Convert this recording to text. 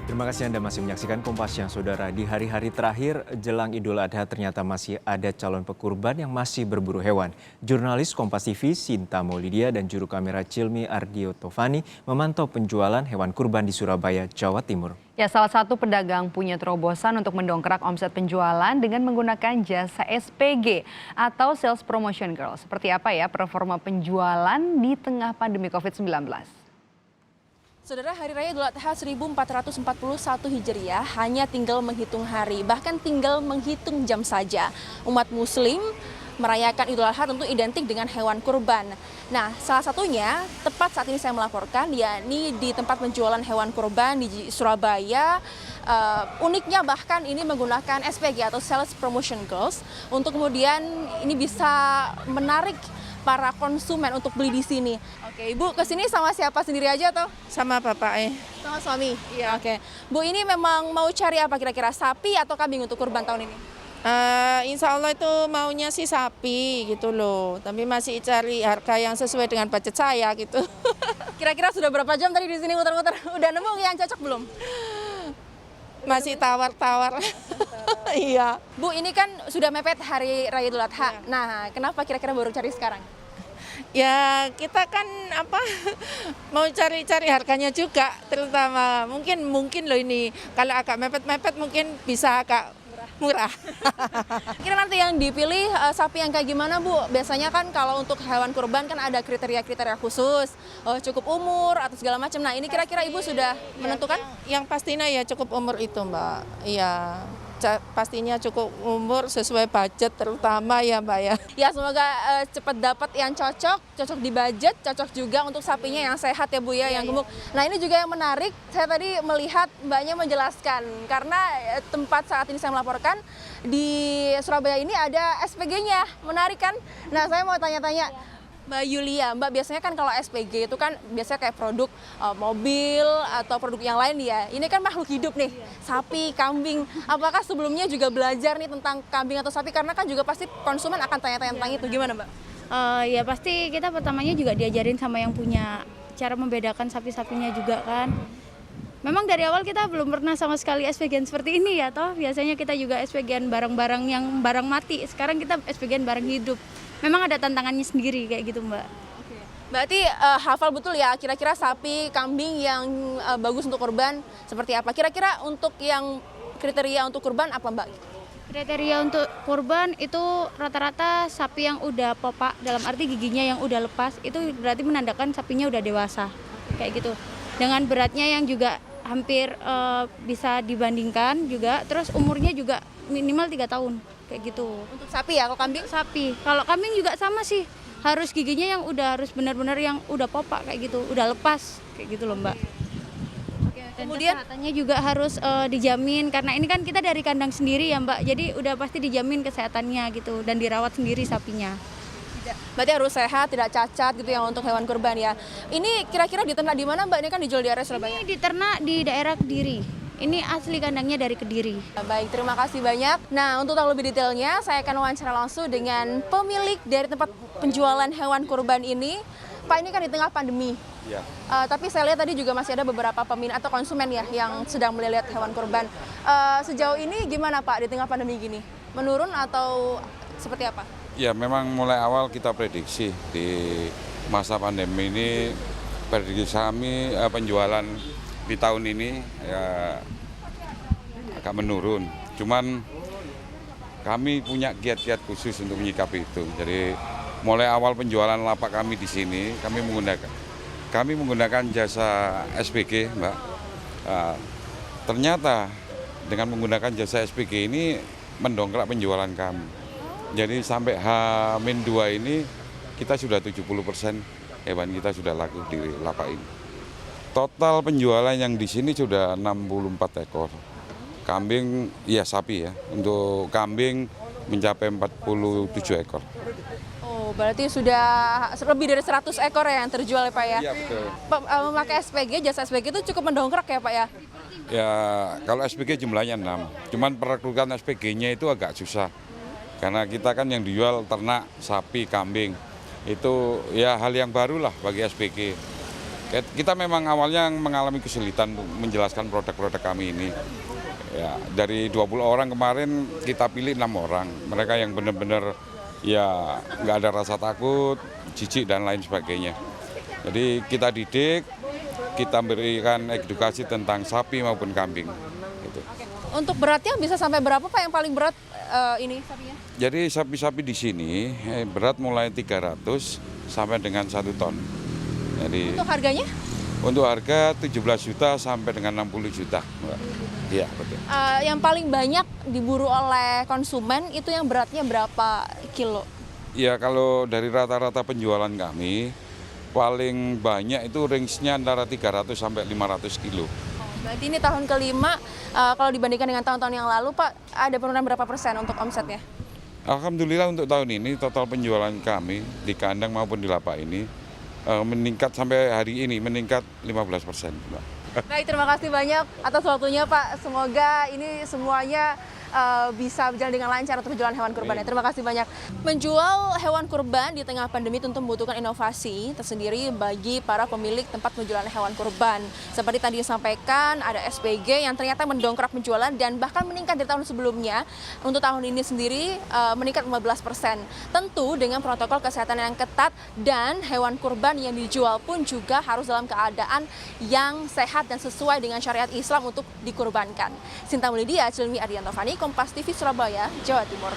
Terima kasih Anda masih menyaksikan Kompas Siang, Saudara. Di hari-hari terakhir jelang Idul Adha ternyata masih ada calon pekurban yang masih berburu hewan. Jurnalis Kompas TV Sinta Maulidia dan juru kamera Cilmi Ardio Tovani memantau penjualan hewan kurban di Surabaya, Jawa Timur. Ya, salah satu pedagang punya terobosan untuk mendongkrak omset penjualan dengan menggunakan jasa SPG atau Sales Promotion Girl. Seperti apa ya performa penjualan di tengah pandemi COVID-19? Saudara, Hari Raya Idul Adha 1441 Hijriah hanya tinggal menghitung hari, bahkan tinggal menghitung jam saja. Umat Muslim merayakan Idul Adha tentu identik dengan hewan kurban. Nah, salah satunya tepat saat ini saya melaporkan, yakni di tempat penjualan hewan kurban di Surabaya. Uniknya bahkan ini menggunakan SPG atau Sales Promotion Girls untuk kemudian ini bisa menarik para konsumen untuk beli di sini. Oke, Ibu kesini sama siapa, sendiri aja atau? Sama bapak. Sama suami? Iya. Oke. Bu, ini memang mau cari apa kira-kira? Sapi atau kambing untuk kurban tahun ini? Insya Allah itu maunya sih sapi gitu loh. Tapi masih cari harga yang sesuai dengan budget saya gitu. Kira-kira sudah berapa jam tadi di sini muter-muter? Udah nemu yang cocok belum? Masih tawar-tawar. Iya. Bu, ini kan sudah mepet Hari Raya Idul Adha. Nah, kenapa kira-kira baru cari sekarang? Ya kita kan mau cari-cari harganya juga, terutama mungkin loh ini kalau agak mepet-mepet mungkin bisa agak murah. Kira nanti yang dipilih sapi yang kayak gimana, Bu? Biasanya kan kalau untuk hewan kurban kan ada kriteria-kriteria khusus, cukup umur atau segala macam. Nah, ini kira-kira Ibu sudah menentukan? Yang pastinya ya cukup umur itu, Mbak. Iya. Pastinya cukup umur sesuai budget terutama ya Mbak ya. Ya, semoga cepat dapat yang cocok di budget, cocok juga untuk sapinya yang sehat ya Bu ya, yang gemuk. Nah, ini juga yang menarik, saya tadi melihat Mbaknya menjelaskan karena tempat saat ini saya melaporkan di Surabaya ini ada SPG-nya, menarik kan? Nah, saya mau tanya-tanya Mbak Yulia, Mbak biasanya kan kalau SPG itu kan biasanya kayak produk mobil atau produk yang lain ya. Ini kan makhluk hidup nih, sapi, kambing. Apakah sebelumnya juga belajar nih tentang kambing atau sapi? Karena kan juga pasti konsumen akan tanya-tanya tentang itu. Gimana Mbak? Ya pasti kita pertamanya juga diajarin sama yang punya cara membedakan sapi-sapinya juga kan. Memang dari awal kita belum pernah sama sekali SPG-an seperti ini ya toh. Biasanya kita juga SPG-an barang-barang yang barang mati. Sekarang kita SPG-an barang hidup. Memang ada tantangannya sendiri kayak gitu Mbak. Oke. Berarti hafal betul ya kira-kira sapi, kambing yang bagus untuk kurban seperti apa? Kira-kira untuk yang kriteria untuk kurban apa Mbak? Kriteria untuk kurban itu rata-rata sapi yang udah popak, dalam arti giginya yang udah lepas, itu berarti menandakan sapinya udah dewasa. Kayak gitu. Dengan beratnya yang juga hampir bisa dibandingkan juga, terus umurnya juga minimal 3 tahun. Kayak gitu. Untuk sapi ya, kalau kambing? Sapi. Kalau kambing juga sama sih. Harus giginya yang udah harus benar-benar yang udah popak kayak gitu, udah lepas kayak gitu loh Mbak. Dan Kemudian kesehatannya juga harus dijamin karena ini kan kita dari kandang sendiri ya Mbak. Jadi udah pasti dijamin kesehatannya gitu dan dirawat sendiri sapinya. berarti harus sehat, tidak cacat gitu ya untuk hewan kurban ya. Ini kira-kira diternak di mana Mbak? Ini kan dijual di area Surabaya. Ini diternak di daerah Kediri. Ini asli kandangnya dari Kediri. Baik, terima kasih banyak. Nah, untuk tahu lebih detailnya, saya akan wawancara langsung dengan pemilik dari tempat penjualan hewan kurban ini. Pak, ini kan di tengah pandemi. Ya. Tapi saya lihat tadi juga masih ada beberapa peminat atau konsumen ya yang sedang melihat hewan kurban. Sejauh ini gimana Pak di tengah pandemi gini? Menurun atau seperti apa? Ya, memang mulai awal kita prediksi di masa pandemi ini, prediksi kami penjualan di tahun ini ya agak menurun. Cuman kami punya kiat-kiat khusus untuk menyikapi itu. Jadi mulai awal penjualan lapak kami di sini, kami menggunakan jasa SPG, Mbak. Ternyata dengan menggunakan jasa SPG ini mendongkrak penjualan kami. Jadi sampai H-2 ini kita sudah 70% hewan kita sudah laku di lapak ini. Total penjualan yang di sini sudah 64 ekor. Kambing, ya sapi ya. Untuk kambing mencapai 47 ekor. Oh, berarti sudah lebih dari 100 ekor ya yang terjual ya Pak ya? Iya, betul. Memakai SPG, jasa SPG itu cukup mendongkrak ya Pak ya? Ya, kalau SPG jumlahnya 6. Cuman perekrutan SPG-nya itu agak susah. Karena kita kan yang dijual ternak, sapi, kambing. Itu ya hal yang baru lah bagi SPG. Kita memang awalnya mengalami kesulitan untuk menjelaskan produk-produk kami ini. Ya, dari 20 orang kemarin kita pilih 6 orang. Mereka yang benar-benar ya nggak ada rasa takut, jijik dan lain sebagainya. Jadi kita didik, kita berikan edukasi tentang sapi maupun kambing. Gitu. Untuk beratnya bisa sampai berapa Pak yang paling berat ini sapinya? Jadi sapi-sapi di sini berat mulai 300 sampai dengan 1 ton. Jadi Untuk harganya? untuk harga 17 juta sampai dengan 60 juta. Iya, betul. Yang paling banyak diburu oleh konsumen itu yang beratnya berapa kilo? Ya kalau dari rata-rata penjualan kami, paling banyak itu range-nya antara 300 sampai 500 kilo. Berarti ini tahun kelima, kalau dibandingkan dengan tahun-tahun yang lalu Pak, ada penurunan berapa persen untuk omsetnya? Alhamdulillah untuk tahun ini total penjualan kami di kandang maupun di lapak ini meningkat sampai hari ini meningkat 15%. Baik, terima kasih banyak atas waktunya Pak. Semoga ini semuanya bisa berjalan dengan lancar untuk penjualan hewan kurban. Terima kasih banyak. Menjual hewan kurban di tengah pandemi tentu membutuhkan inovasi tersendiri bagi para pemilik tempat penjualan hewan kurban. Seperti tadi disampaikan, ada SPG yang ternyata mendongkrak penjualan dan bahkan meningkat dari tahun sebelumnya. Untuk tahun ini sendiri meningkat 15%. Tentu dengan protokol kesehatan yang ketat dan hewan kurban yang dijual pun juga harus dalam keadaan yang sehat dan sesuai dengan syariat Islam untuk dikurbankan. Sinta Mulydia, Cilmi Ardiantovani, Kompas TV Surabaya, Jawa Timur.